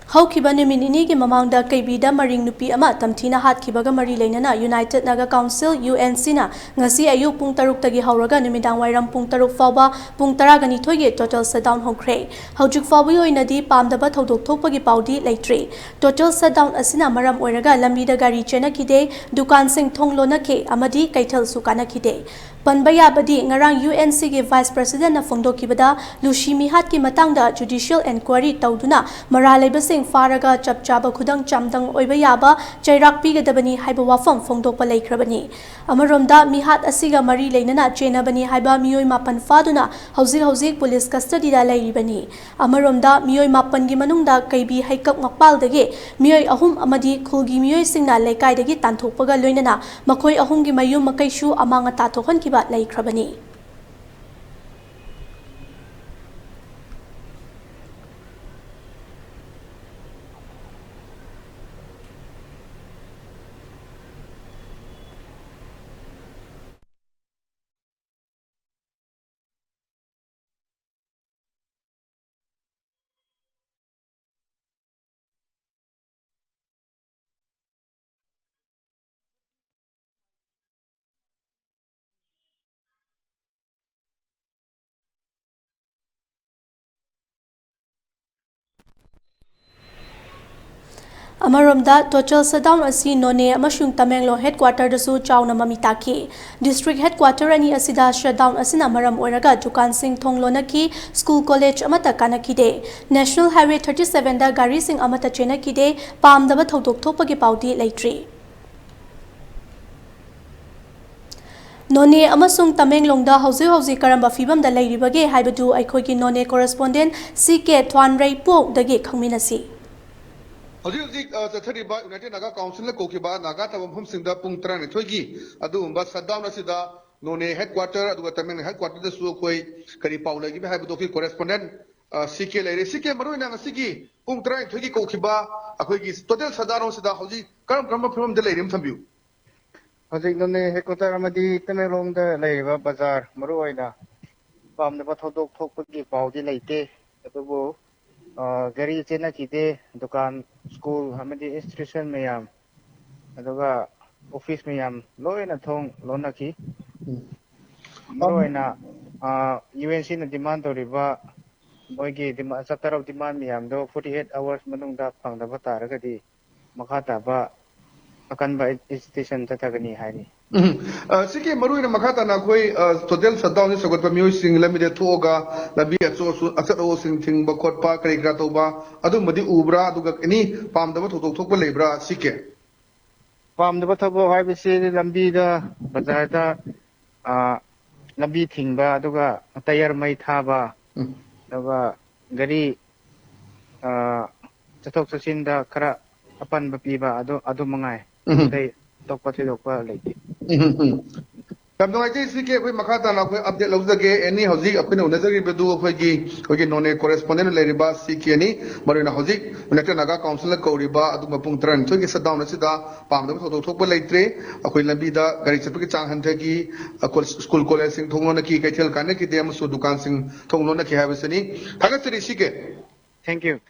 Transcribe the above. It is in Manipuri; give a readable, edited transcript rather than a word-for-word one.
Haukiba Niminini ki mamangda kaibida maring nupi ama tamthina hatkibaga mari leinana United Naga Council UNC na ngasi ayu pung taruk tagi hauraga numidang wairam pung taruk fauba pung taragani thoige total shutdown hongkre haujuk faubi oinadi pamdaba thodok thokpagi paudi leitre total shutdown asina maram oiraga lambida gari chena kide dukan sing thonglona ke amadi kaithal sukana kide Panbaya badi ngarang UNC ke Vice President na fongdokibada Lushimi hat ki matangda judicial enquiry tawduna maraleba sing faraga chapchaba khudang chamdang oiba yaba chairak pigadabani haiba wafam fongdokpa leikrabani amaromda mihat asiga mari leinana chenabani haiba mioi mapan faduna hauzik police custody da leiribani amaromda mioi mapan gi manungda kaibi haikap ngakpaldage mioi ahum amadi khulgi mioi singna leikaidagi tanthokpaga loinana makoi ahum gi mayum makaishu amanga tatokhan kiba leikrabani Amaromda total shutdown asi none amashung Tamenglo headquarter dasu chauna mamitaki district headquarter ani asida shutdown asina maram oiraga dukan sing thonglona ki school college amata kanakide national highway 37 da gari sing amata chena kide pamdaba thodok thokpagi paudi leitri None amasung Tamenglongda hauzi karamba fibam da leiribage haibadu aikhogi none correspondent CK Thwanrei Po dagi khangminasi Hauzik Chathariba United Naga Council Kokiba Naga Tabum Singda Pungtran Thogi Adu shutdown asida none headquarter adu Tamil headquarter the Sukoi Kari Paula give Habidoki correspondent CK Lady CK Maruna Siki Pungtran Thogi Kokiba Akogi total shutdown sida Hauzi Karam from the lady from you. Hauzik none headquarter Amadi Tamelong the Leva Bazaar Maruina Pam the Bathodok Toki Paudi Late Atubo Gary Chena Kide Dukan School Hamadi institution mayam aduga office mayam loina thong lonaki loina UNC na demand toriba moigi demand sataraw demand mayam do 48 hours manungda pangdaba taragadi makata ba akanba institution tatagani haini Siki Maruina Makata Nakoi total shutdown is a good music limited toga la be at so asset sing thing bakot pa Gratoba Adumadi Ubra Duga any palm the to talk labra Sike palm the batabo I will say Lambida Bazada Lambi Tingba Duga Tayar Mai Taba Duga Gari Chatok Sasinda Kara Apan Bapiba Adu Mangai they talk what you lady. Kamdong ay sige ko makata na ko update law dage any hauzik apin unazari bedu ko none correspondent le riba siki ani marina hauzik United Naga Council ko riba adu mapung tran so gi shutdown sida pamda so thok ba leitre akoi lambi da gari chapki chang han thagi school college sing thongona ki kaithel kana ki dem so dukan sing thongona ki habesani thagasri sike Thank you